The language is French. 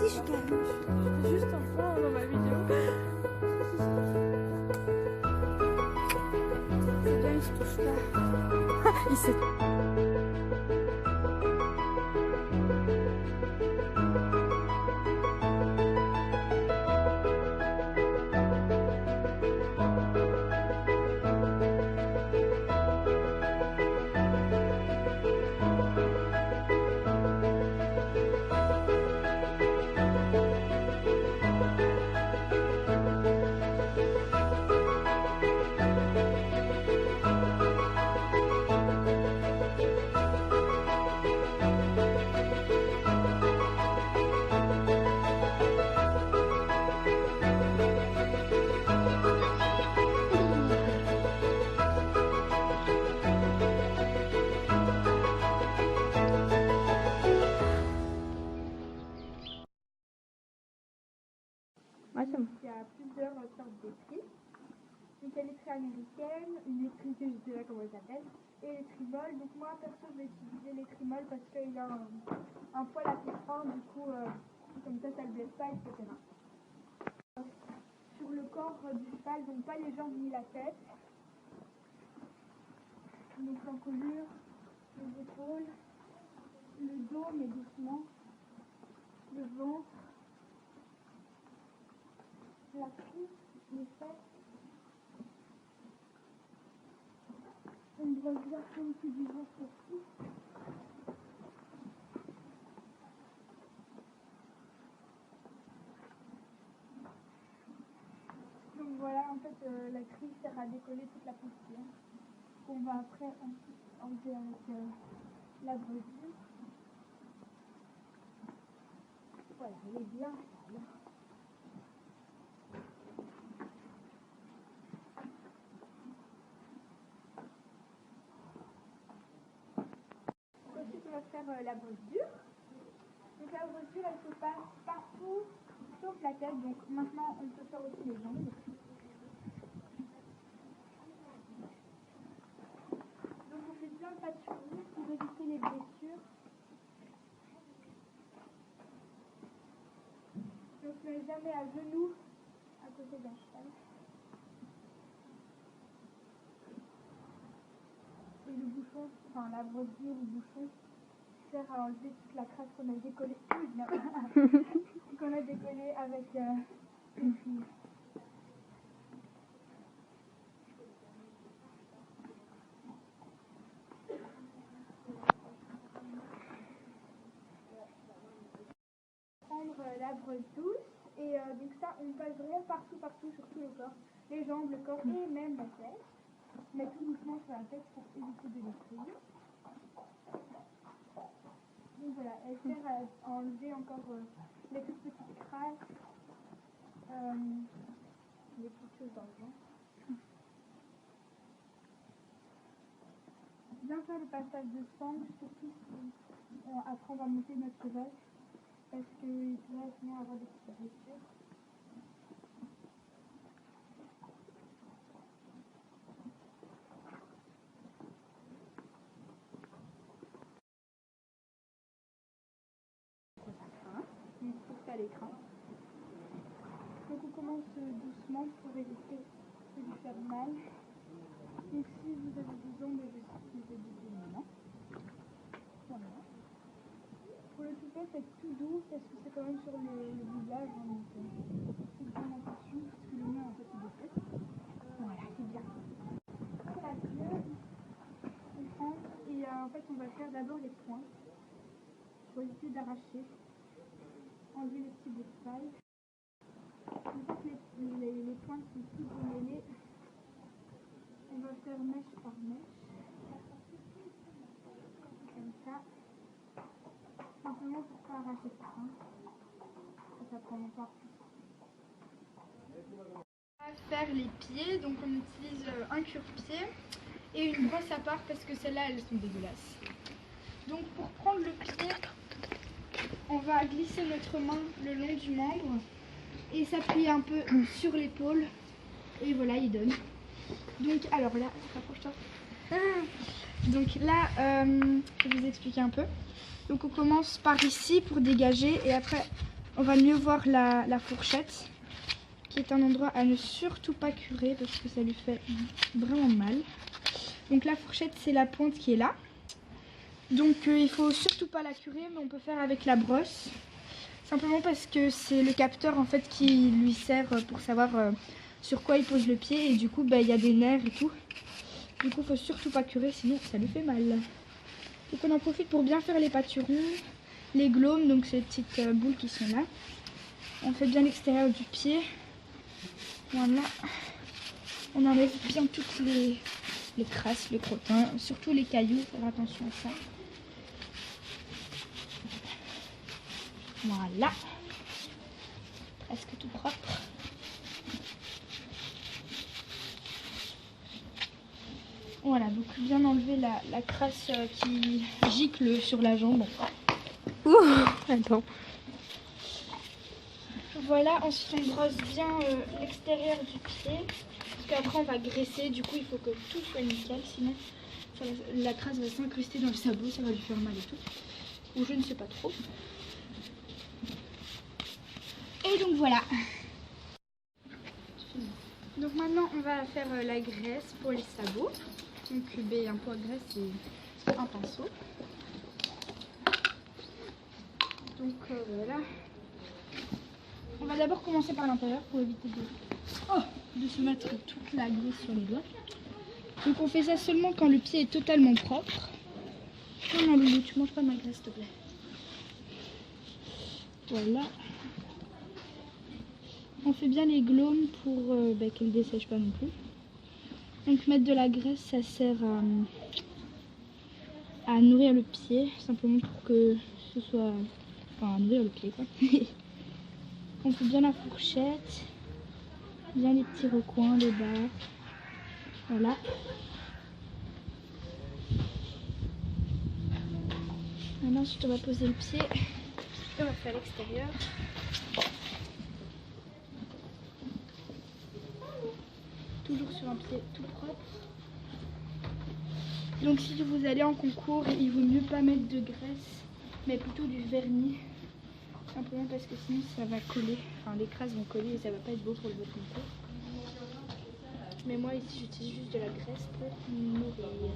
Si, je suis juste enfant dans ma vidéo. C'est bien, il se touche là. Il s'est... Il y a plusieurs sortes d'étries. Donc il y a l'étrie américaine, une étrie que je sais pas comment elle s'appelle, et l'étrie molle. Donc moi perso je vais utiliser l'étrie molle parce qu'il a un poil assez fin, du coup comme ça le blesse pas, etc. Sur le corps du cheval, donc pas les jambes ni la tête. Donc l'encolure, les épaules, le dos mais doucement, le ventre, la cuisse, les fesses. On doit bien faire un petit du ventre aussi. Donc voilà, en fait la grille sert à décoller toute la poussière qu'on va après ensuite enlever avec la brebis. Voilà, elle est bien sale. Ensuite on va faire la bordure. Donc la bordure elle se passe partout sauf la tête, donc maintenant on peut faire aussi les jambes. Donc on fait plein de patchwork pour éviter les blessures. Donc ne jamais à genoux à côté d'un cheval. Et le bouchon, enfin la bordure ou bouchon sert à enlever toute la crasse qu'on a décollée. Qu'on a décollée avec les filles. Prendre la brosse douce et donc ça on passe vraiment partout sur tout le corps, les jambes, le corps et même la tête, mais tout doucement sur la tête pour éviter de l'écrire. Donc voilà, elle sert à enlever encore les toutes petites crasses, les petites choses dans le ventre. Bien faire le passage de sang, surtout si après on va monter notre cheval, parce qu'il pourrait sinon avoir des petites blessures. Il se trouve à l'écran. Donc on commence doucement pour éviter de lui faire mal. Et si vous avez besoin de utiliser du maintenant. Voilà. Pour le toupet, faites tout doux parce que c'est quand même sur le visage. Hein, donc faites bien attention parce que le mien en fait il déteste. Voilà, c'est bien. Pour la queue, on prend et en fait on va faire d'abord les points pour éviter d'arracher. Enlever les petits bouts de paille. Une fois que les points sont tous démêlés, on va faire mèche par mèche. Comme ça. Simplement pour ne pas arracher ça. Hein. Ça prend longtemps. On va faire les pieds, donc on utilise un cure-pied et une brosse à part parce que celles-là elles sont dégueulasses. Donc pour prendre le pied, on va glisser notre main le long du membre et s'appuyer un peu sur l'épaule et voilà, il donne. Donc alors là, rapproche-toi. Donc là, je vais vous expliquer un peu. Donc on commence par ici pour dégager et après on va mieux voir la fourchette, qui est un endroit à ne surtout pas curer parce que ça lui fait vraiment mal. Donc la fourchette, c'est la pointe qui est là. Donc il faut surtout pas la curer, mais on peut faire avec la brosse. Simplement parce que c'est le capteur en fait qui lui sert pour savoir sur quoi il pose le pied. Et du coup, il y a des nerfs et tout. Du coup, il faut surtout pas curer, sinon ça lui fait mal. Donc on en profite pour bien faire les pâturons, les glaumes, donc ces petites boules qui sont là. On fait bien l'extérieur du pied. Voilà. On enlève bien toutes les crasses, les crottins, surtout les cailloux, faire attention à ça. Voilà. Presque tout propre. Voilà, donc bien enlever la crasse qui gicle sur la jambe. Ouh, attends. Voilà, ensuite on brosse bien l'extérieur du pied. Parce qu'après on va graisser, du coup il faut que tout soit nickel, sinon la crasse va s'incruster dans le sabot, ça va lui faire mal et tout. Ou je ne sais pas trop. Et donc voilà. Donc maintenant on va faire la graisse pour les sabots. Donc un pot à graisse et un pinceau. Donc voilà. On va d'abord commencer par l'intérieur pour éviter de se mettre toute la graisse sur les doigts. Donc on fait ça seulement quand le pied est totalement propre. Non, Loulou, tu manges pas ma graisse s'il te plaît. Voilà. On fait bien les glaumes pour qu'elles ne dessèchent pas non plus. Donc mettre de la graisse, ça sert à nourrir le pied, simplement pour que ce soit... Enfin, à nourrir le pied quoi. On fait bien la fourchette, bien les petits recoins, les bas. Voilà. Maintenant, ensuite, on va poser le pied et on va faire l'extérieur. Toujours sur un pied tout propre. Donc si vous allez en concours, il vaut mieux pas mettre de graisse, mais plutôt du vernis. Simplement parce que sinon ça va coller, enfin les crasses vont coller et ça va pas être beau pour votre concours. Mais moi ici j'utilise juste de la graisse pour nourrir.